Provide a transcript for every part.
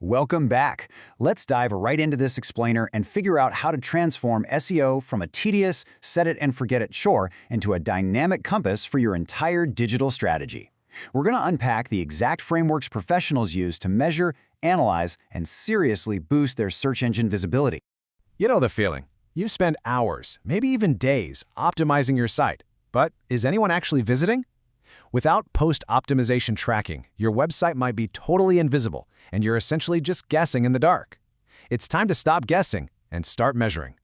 Welcome back. Let's dive right into this explainer and figure out how to transform SEO from a tedious, set-it-and-forget-it chore into a dynamic compass for your entire digital strategy. We're going to unpack the exact frameworks professionals use to measure, analyze, and seriously boost their search engine visibility. You know the feeling. You've spent hours, maybe even days, optimizing your site. But is anyone actually visiting? Without post-optimization tracking, your website might be totally invisible, and you're essentially just guessing in the dark. It's time to stop guessing and start measuring.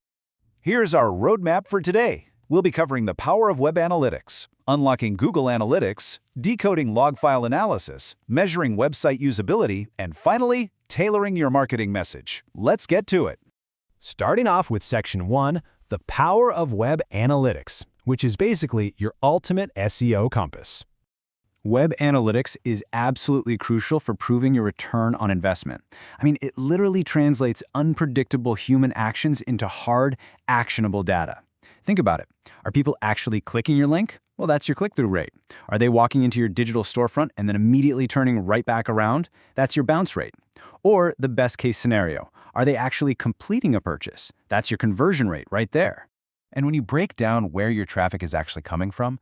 Here's our roadmap for today. We'll be covering the power of web analytics, unlocking Google Analytics, decoding log file analysis, measuring website usability, and finally, tailoring your marketing message. Let's get to it. Starting off with Section 1, the power of web analytics, which is basically your ultimate SEO compass. Web analytics is absolutely crucial for proving your return on investment. It literally translates unpredictable human actions into hard, actionable data. Think about it. Are people actually clicking your link? Well, that's your click-through rate. Are they walking into your digital storefront and then immediately turning right back around? That's your bounce rate. Or the best-case scenario, are they actually completing a purchase? That's your conversion rate right there. And when you break down where your traffic is actually coming from,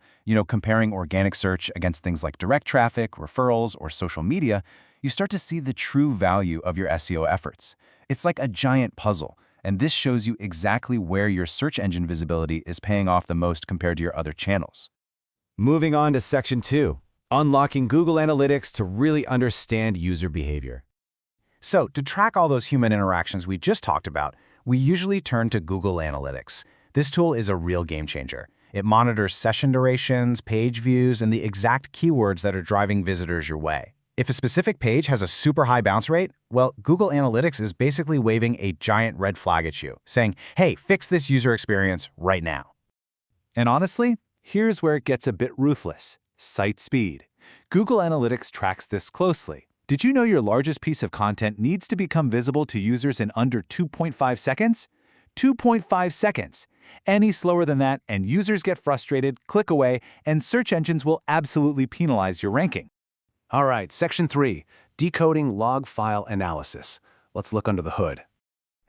comparing organic search against things like direct traffic, referrals, or social media, you start to see the true value of your SEO efforts. It's like a giant puzzle, and this shows you exactly where your search engine visibility is paying off the most compared to your other channels. Moving on to Section 2, unlocking Google Analytics to really understand user behavior. So, to track all those human interactions we just talked about, we usually turn to Google Analytics. This tool is a real game changer. It monitors session durations, page views, and the exact keywords that are driving visitors your way. If a specific page has a super high bounce rate, well, Google Analytics is basically waving a giant red flag at you, saying, hey, fix this user experience right now. And honestly, here's where it gets a bit ruthless: site speed. Google Analytics tracks this closely. Did you know your largest piece of content needs to become visible to users in under 2.5 seconds? 2.5 seconds. Any slower than that, and users get frustrated, click away, and search engines will absolutely penalize your ranking. All right, Section 3, decoding log file analysis. Let's look under the hood.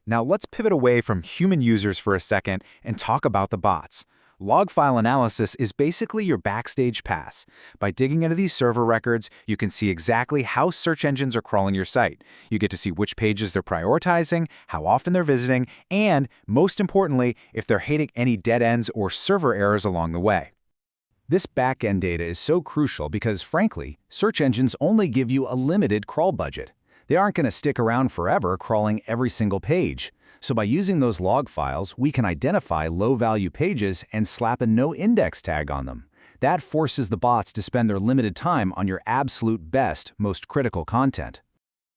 Now let's pivot away from human users for a second and talk about the bots. Log file analysis is basically your backstage pass. By digging into these server records, you can see exactly how search engines are crawling your site. You get to see which pages they're prioritizing, how often they're visiting, and, most importantly, if they're hitting any dead ends or server errors along the way. This back-end data is so crucial because, frankly, search engines only give you a limited crawl budget. They aren't going to stick around forever crawling every single page. So by using those log files, we can identify low-value pages and slap a no-index tag on them. That forces the bots to spend their limited time on your absolute best, most critical content.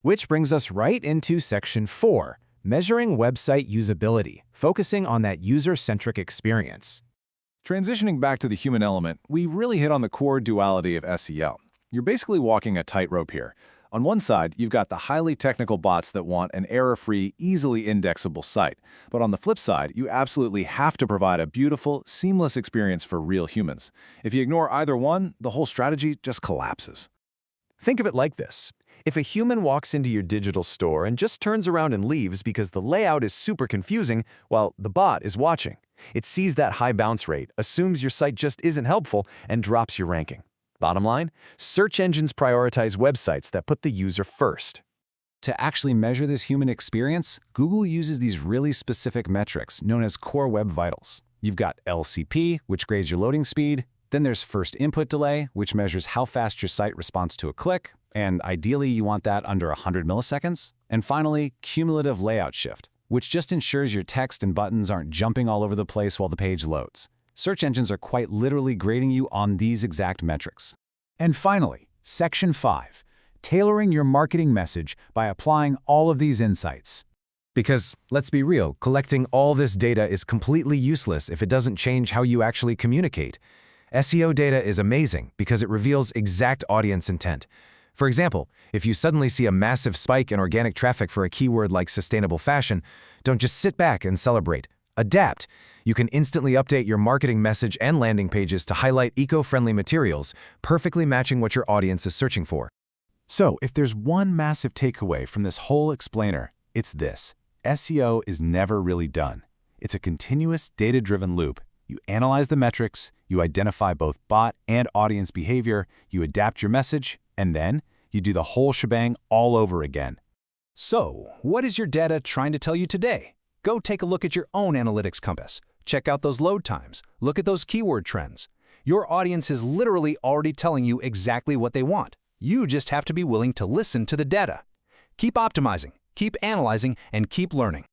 Which brings us right into Section 4, measuring website usability, focusing on that user-centric experience. Transitioning back to the human element, we really hit on the core duality of SEO. You're basically walking a tightrope here. On one side, you've got the highly technical bots that want an error-free, easily indexable site. But on the flip side, you absolutely have to provide a beautiful, seamless experience for real humans. If you ignore either one, the whole strategy just collapses. Think of it like this. If a human walks into your digital store and just turns around and leaves because the layout is super confusing, well, the bot is watching. It sees that high bounce rate, assumes your site just isn't helpful, and drops your ranking. Bottom line, search engines prioritize websites that put the user first. To actually measure this human experience, Google uses these really specific metrics known as core web vitals. You've got LCP, which grades your loading speed. Then there's first input delay, which measures how fast your site responds to a click, and ideally you want that under 100 milliseconds. And finally, cumulative layout shift, which just ensures your text and buttons aren't jumping all over the place while the page loads. Search engines are quite literally grading you on these exact metrics. And finally, Section 5, tailoring your marketing message by applying all of these insights. Because, let's be real, collecting all this data is completely useless if it doesn't change how you actually communicate. SEO data is amazing because it reveals exact audience intent. For example, if you suddenly see a massive spike in organic traffic for a keyword like sustainable fashion, don't just sit back and celebrate. Adapt. You can instantly update your marketing message and landing pages to highlight eco-friendly materials, perfectly matching what your audience is searching for. So, if there's one massive takeaway from this whole explainer, it's this. SEO is never really done. It's a continuous data-driven loop. You analyze the metrics, you identify both bot and audience behavior, you adapt your message, and then you do the whole shebang all over again. So, what is your data trying to tell you today? Go take a look at your own analytics compass. Check out those load times. Look at those keyword trends. Your audience is literally already telling you exactly what they want. You just have to be willing to listen to the data. Keep optimizing, keep analyzing, and keep learning.